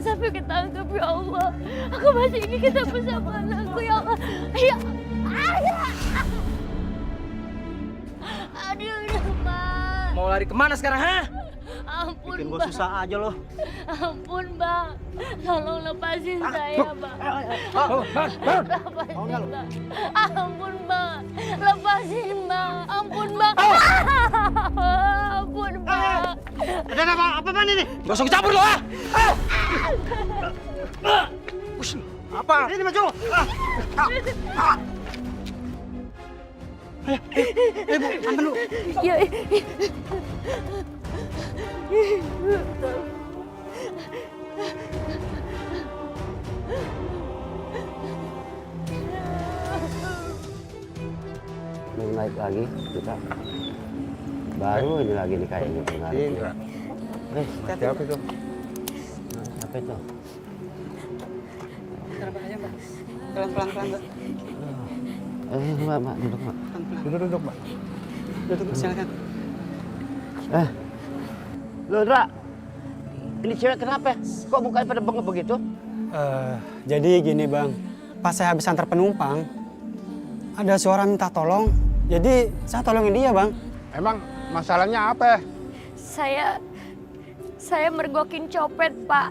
sampai ketangkep ya Allah. Aku masih ingin ketemu sama anakku ya Allah. Ya. Aduh, Bang. Mau lari kemana sekarang, ha? Ampun, Bikin gue Bang. susah aja loh. Ampun, Bang. Tolong lepasin saya, Bang. Lepasin, Bang. Ampun, Bang. Lepasin, Bang. Ampun, Bang. Ampun, Bang. Ada apa ini? Gak usah campur lo, ha? Apa? Ini maju. Bu, aman lu. Ya. Belum naik lagi kita. Baru ini lagi nih kayaknya kemarin. Siapa itu? Apa itu? Pelan-pelan, Mbak. Mbak, duduk, Mbak. Duduk, Mbak. Duduk, silakan. Loh, Indra. Ini cewek kenapa? Kok mukanya pada bengep begitu? Jadi gini, Bang. Pas saya habis antar penumpang, ada seorang minta tolong. Jadi saya tolongin dia, Bang. Emang masalahnya apa? Saya mergokin copet, Pak.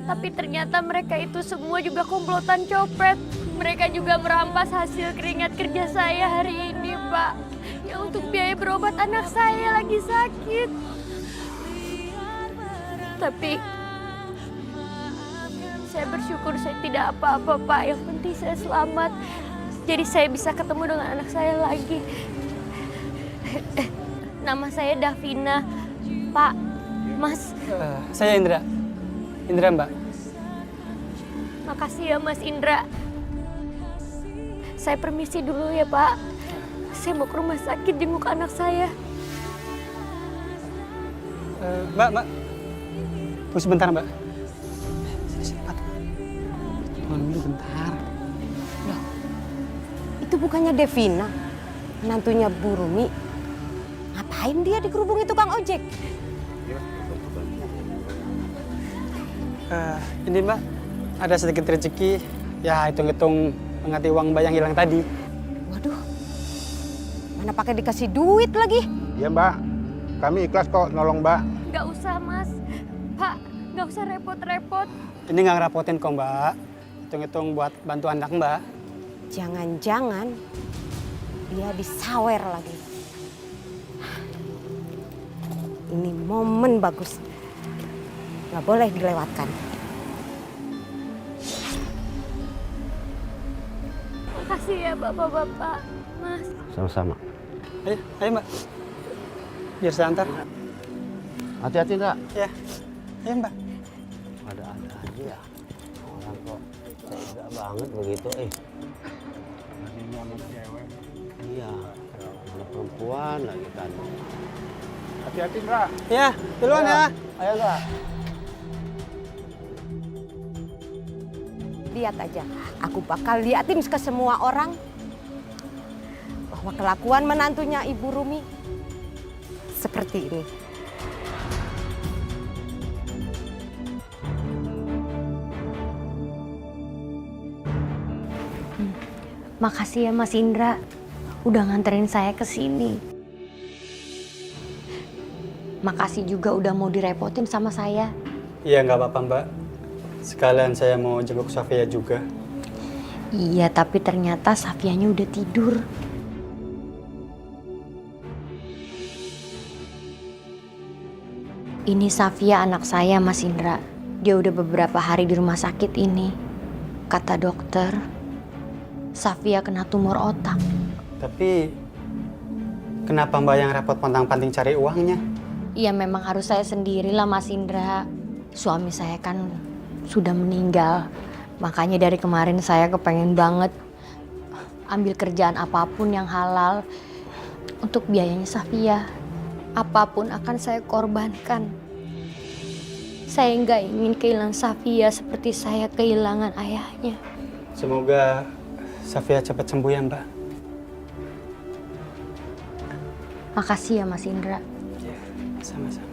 Tapi ternyata mereka itu semua juga komplotan copet. Mereka juga merampas hasil keringat kerja saya hari ini, Pak. Ya untuk biaya berobat anak saya lagi sakit. Tapi saya bersyukur saya tidak apa-apa, Pak. Yang penting saya selamat. Jadi saya bisa ketemu dengan anak saya lagi. Nama saya Davina. Pak, Mas. Saya Indra. Indra, Mbak. Makasih ya, Mas Indra. Saya permisi dulu ya, Pak. Saya mau ke rumah sakit jenguk anak saya. Mbak. Tunggu sebentar, Mbak. Sini, Pak. Tunggu dulu bentar. Itu bukannya Devina, menantunya Bu Rumi. Ngapain dia dikerubungi tukang ojek? Ini, Mbak, ada sedikit rezeki. Ya, hitung-hitung mengganti uang Mbak yang hilang tadi. Waduh, mana pakai dikasih duit lagi? Iya Mbak, kami ikhlas kok nolong Mbak. Gak usah, Mas. Pak, gak usah repot-repot. Ini nggak ngerepotin kok, Mbak. Hitung-hitung buat bantu anak Mbak. Jangan-jangan dia disawer lagi. Ini momen bagus. Nggak boleh dilewatkan. Makasih ya, Bapak-Bapak. Mas. Sama-sama. Ayo, Mbak. Biar saya antar. Hati-hati, Indra. Ya. Ayo, Mbak. Ada-ada aja ya. Orang kok tega banget begitu, Iya, anak perempuan lagi kan. Hati-hati Mbak. Ya, duluan ya. Ayo, Indra. Lihat aja, aku bakal liatin ke semua orang bahwa kelakuan menantunya Ibu Rumi seperti ini. Makasih ya, Mas Indra. Udah nganterin saya ke sini. Makasih juga udah mau direpotin sama saya. Iya, nggak apa-apa, Mbak. Sekalian saya mau jenguk Safia juga. Iya, tapi ternyata Safianya udah tidur. Ini Safia anak saya, Mas Indra. Dia udah beberapa hari di rumah sakit ini. Kata dokter, Safia kena tumor otak. Tapi kenapa Mbak yang repot pontang-panting cari uangnya? Iya, memang harus saya sendirilah, Mas Indra. Suami saya kan sudah meninggal. Makanya dari kemarin saya kepengen banget ambil kerjaan apapun yang halal untuk biayanya Safia. Apapun akan saya korbankan. Saya nggak ingin kehilangan Safia seperti saya kehilangan ayahnya. Semoga Safia cepat sembuh ya, Mbak. Makasih ya, Mas Indra. Ya, sama-sama.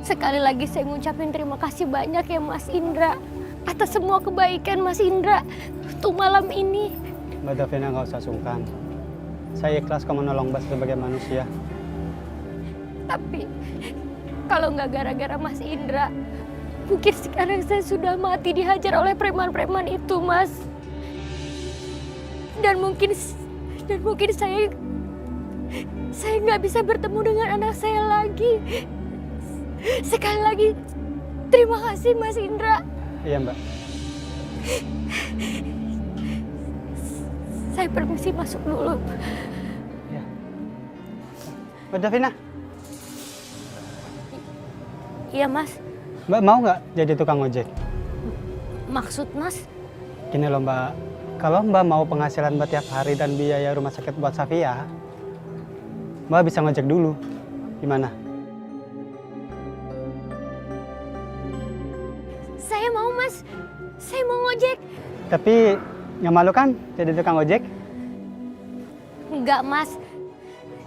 Sekali lagi saya ngucapin terima kasih banyak ya Mas Indra. Atas semua kebaikan Mas Indra untuk malam ini. Mbak Davina nggak usah sungkan. Saya ikhlas kok menolong Mbak sebagai manusia. Tapi kalau nggak gara-gara Mas Indra, mungkin sekarang saya sudah mati dihajar oleh preman-preman itu, Mas. Dan mungkin saya nggak bisa bertemu dengan anak saya lagi. Sekali lagi, terima kasih Mas Indra. Iya Mbak. Saya permisi masuk dulu. Ya. Mbak Davina, Iya Mas, Mbak mau nggak jadi tukang ojek? maksud Mas? Gini loh Mbak, kalau Mbak mau penghasilan Mbak tiap hari dan biaya rumah sakit buat Safia, Mbak bisa ngojek dulu. Gimana? Saya mau Mas, saya mau ngojek. Tapi nggak malu kan jadi tukang ojek? Enggak Mas,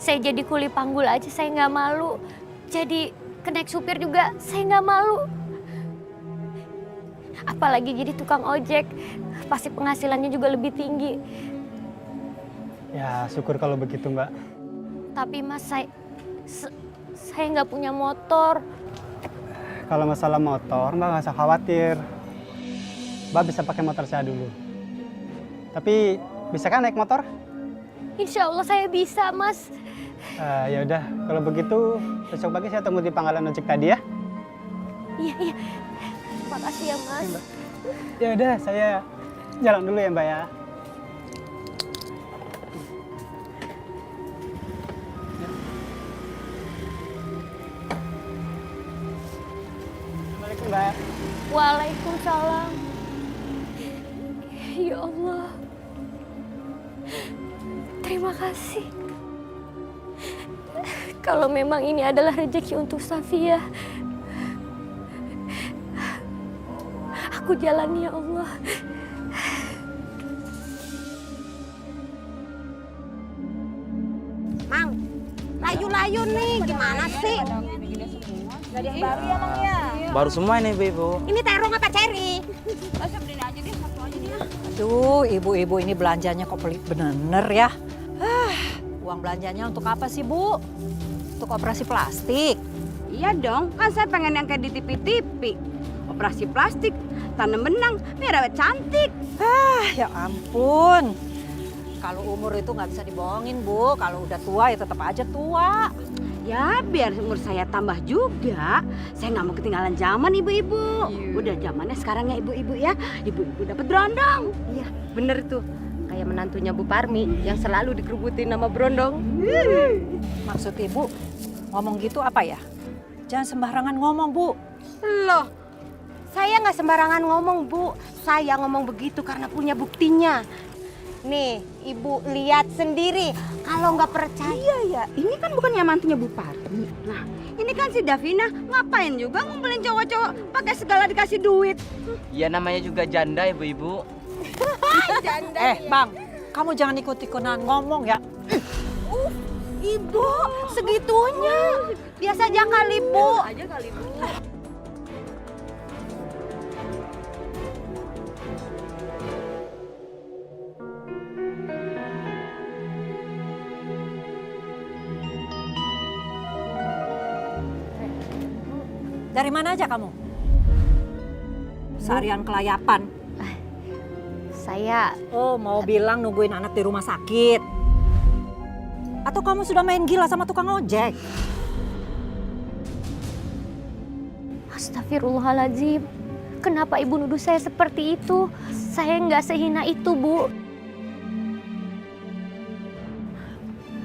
saya jadi kuli panggul aja saya nggak malu. Jadi kenaik supir juga saya nggak malu. Apalagi jadi tukang ojek, pasti penghasilannya juga lebih tinggi. Ya syukur kalau begitu Mbak. Tapi Mas, saya nggak punya motor. Kalau masalah motor Mbak nggak usah khawatir. Mbak bisa pakai motor saya dulu. Tapi bisa kan naik motor? Insya Allah saya bisa Mas. Ya udah, kalau begitu besok pagi saya tunggu di pangkalan ojek tadi ya. Iya, iya. Terima kasih ya Mas. Ya udah, saya jalan dulu ya Mbak ya. Assalamualaikum Mbak. Waalaikumsalam. Ya Allah. Terima kasih. Kalau memang ini adalah rezeki untuk Safia, aku jalani ya Allah. Mang, layu-layu nih, gimana sih? Baru semua ini Ibu. Ini terong apa ceri? Aduh, ibu-ibu ini belanjanya kok pelit bener ya. Uang belanjanya untuk apa sih, Bu? Untuk operasi plastik. Iya dong, kan saya pengen yang kayak di TV-TV. Operasi plastik, tanam benang, biar awet cantik. Ya ampun. Kalau umur itu nggak bisa dibohongin, Bu. Kalau udah tua ya tetap aja tua. Ya biar umur saya tambah juga. Saya nggak mau ketinggalan zaman ibu-ibu. Udah zamannya sekarang ya ibu-ibu ya. Ibu-ibu dapat berondong. Iya, bener tuh. Kayak menantunya Bu Parmi yang selalu dikerubutin nama Brondong. Maksud ibu ngomong gitu apa ya? Jangan sembarangan ngomong, Bu. Loh, saya nggak sembarangan ngomong, Bu. Saya ngomong begitu karena punya buktinya. Nih, Ibu lihat sendiri. Kalau nggak percaya, Iya ya, ini kan bukannya mantunya Bu Parmi. Nah, ini kan si Davina ngapain juga ngumpulin cowok-cowok pakai segala dikasih duit. Ya namanya juga janda Ibu-ibu. Bang, kamu jangan ikut-ikutan ngomong ya. Ibu segitunya. Biasa aja kali, Bu. Aja kali Bu. Dari mana aja kamu? Seharian kelayapan. Saya Oh, mau bilang nungguin anak di rumah sakit. Atau kamu sudah main gila sama tukang ojek? Astagfirullahaladzim. Kenapa Ibu nuduh saya seperti itu? Saya nggak sehina itu, Bu.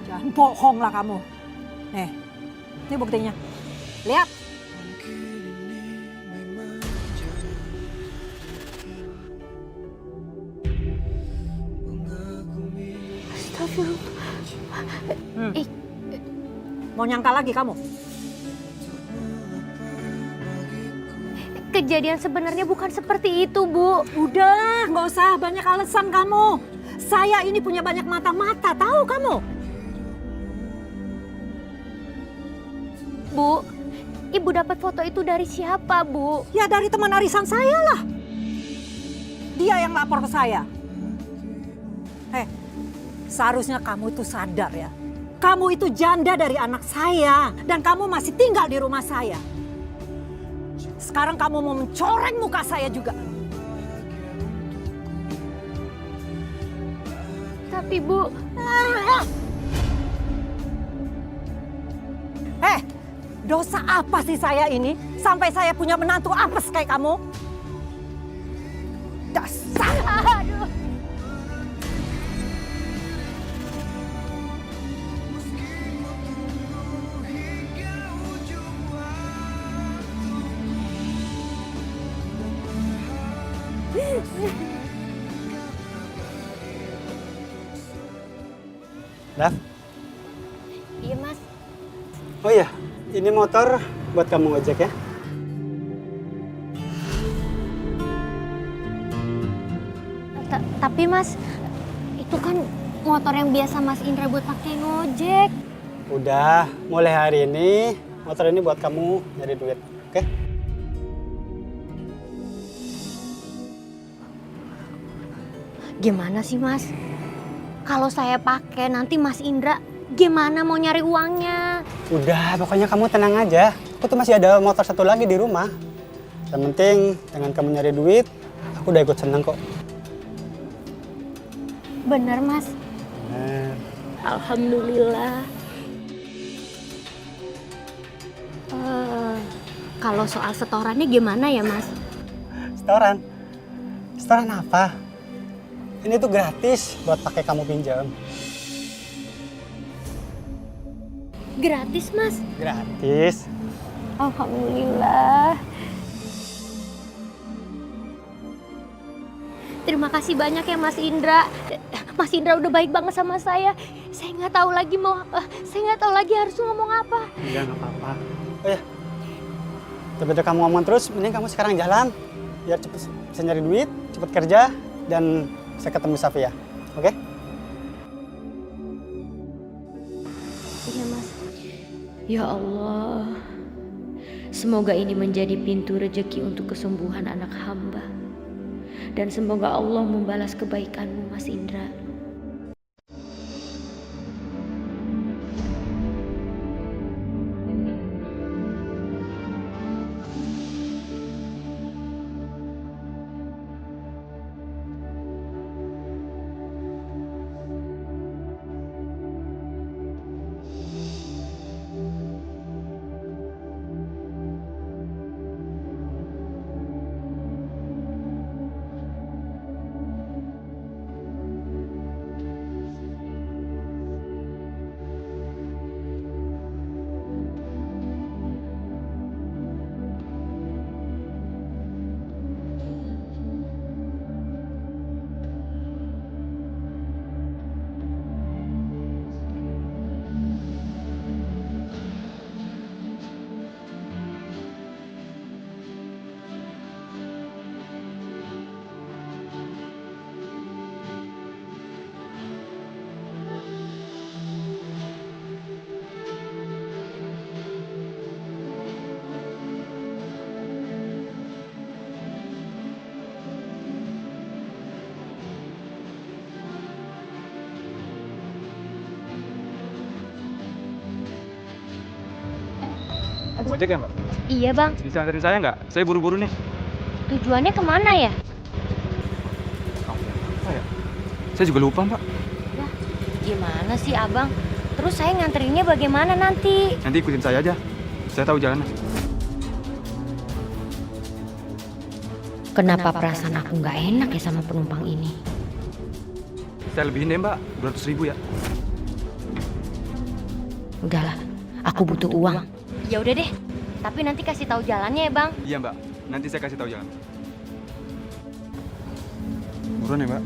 Jangan bohong lah kamu. Nih, ini buktinya. Lihat. Astagfirullah. Ih, Mau nyangka lagi kamu? kejadian sebenarnya bukan seperti itu, Bu. Udah, nggak usah banyak alasan kamu. Saya ini punya banyak mata-mata, tahu kamu? Bu, Ibu dapat foto itu dari siapa, Bu? Ya dari teman arisan saya lah. Dia yang lapor ke saya. Seharusnya kamu itu sadar ya. Kamu itu janda dari anak saya. Dan kamu masih tinggal di rumah saya. Sekarang kamu mau mencoreng muka saya juga. Tapi Bu... Dosa apa sih saya ini? Sampai saya punya menantu apes kayak kamu? Dasar! Aduh. Dav, Iya, Mas. oh iya, ini motor buat kamu ngojek ya. Tapi Mas, itu kan motor yang biasa Mas Indra buat pakai ngojek. Udah, mulai hari ini motor ini buat kamu nyari duit, oke? Gimana sih Mas? Kalau saya pakai nanti Mas Indra gimana mau nyari uangnya? Udah, pokoknya kamu tenang aja. Aku tuh masih ada motor satu lagi di rumah. Yang penting dengan kamu nyari duit, aku udah ikut seneng kok. Bener Mas? Bener. Alhamdulillah. Kalau soal setorannya gimana ya Mas? Setoran? Setoran apa? Ini tuh gratis buat pakai kamu pinjam. Gratis Mas? Gratis. Alhamdulillah. Terima kasih banyak ya Mas Indra. Mas Indra udah baik banget sama saya. Saya nggak tahu lagi harus ngomong apa. Enggak, nggak apa-apa. Oh ya, daripada kamu ngomong terus, mending kamu sekarang jalan. Biar cepet bisa nyari duit, cepet kerja, dan bisa ketemu Safia. Oke? Iya Mas. Ya Allah. Semoga ini menjadi pintu rezeki untuk kesembuhan anak hamba. Dan semoga Allah membalas kebaikanmu Mas Indra. Ojek ya, Mbak? Iya Bang. Bisa anterin saya nggak? Saya buru-buru nih. Tujuannya kemana ya? Apa ya? Saya juga lupa, Mbak. Wah, gimana sih Abang? Terus saya nganterinnya bagaimana nanti? Nanti ikutin saya aja. Saya tahu jalannya. Kenapa perasaan aku nggak enak ya sama penumpang ini? Saya lebihin deh, Mbak. 200.000 ya. Udahlah, aku butuh uang. Ya udah deh, tapi nanti kasih tahu jalannya ya Bang. Iya, Mbak. Nanti saya kasih tahu jalan. Buruan ya, Mbak.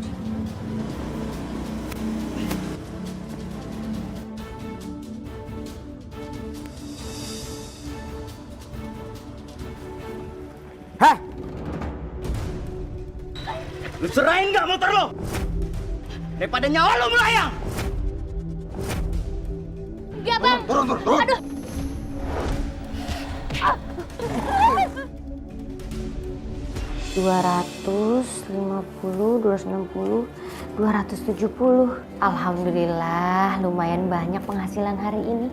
Hah? Lu serahin nggak motor lo? Daripada nyawa lo melayang. Enggak Bang. Turun. Aduh. Ah. $250, $260, $270. Alhamdulillah, lumayan banyak penghasilan hari ini.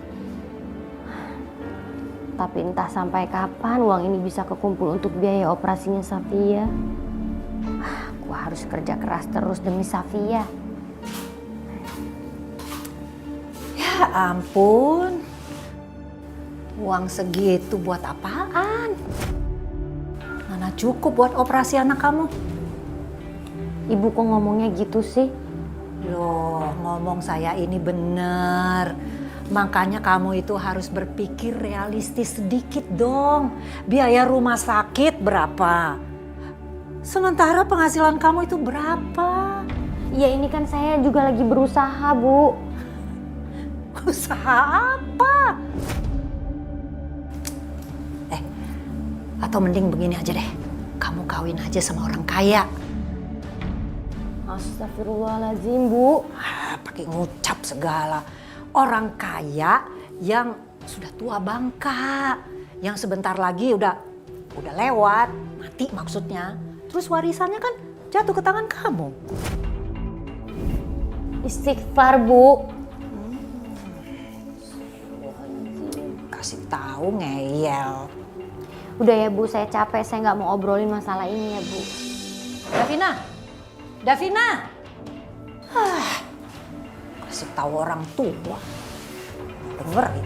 Tapi entah sampai kapan uang ini bisa kekumpul untuk biaya operasinya Safia. Aku harus kerja keras terus demi Safia. Ya ampun. Uang segitu buat apaan? Mana cukup buat operasi anak kamu? Ibu kok ngomongnya gitu sih? Loh, ngomong saya ini bener. Makanya kamu itu harus berpikir realistis sedikit dong. Biaya rumah sakit berapa? Sementara penghasilan kamu itu berapa? Ya ini kan saya juga lagi berusaha, Bu. Usaha apa? Atau mending begini aja deh. Kamu kawin aja sama orang kaya. Astagfirullahaladzim, Bu. Pakai ngucap segala. Orang kaya yang sudah tua bangka, yang sebentar lagi udah lewat, mati maksudnya. Terus warisannya kan jatuh ke tangan kamu. Istighfar, Bu. Kasih tahu ngeyel. Udah ya, Bu, saya capek. Saya nggak mau obrolin masalah ini ya, Bu. Davina. Kasih tahu orang tua. Dengerin.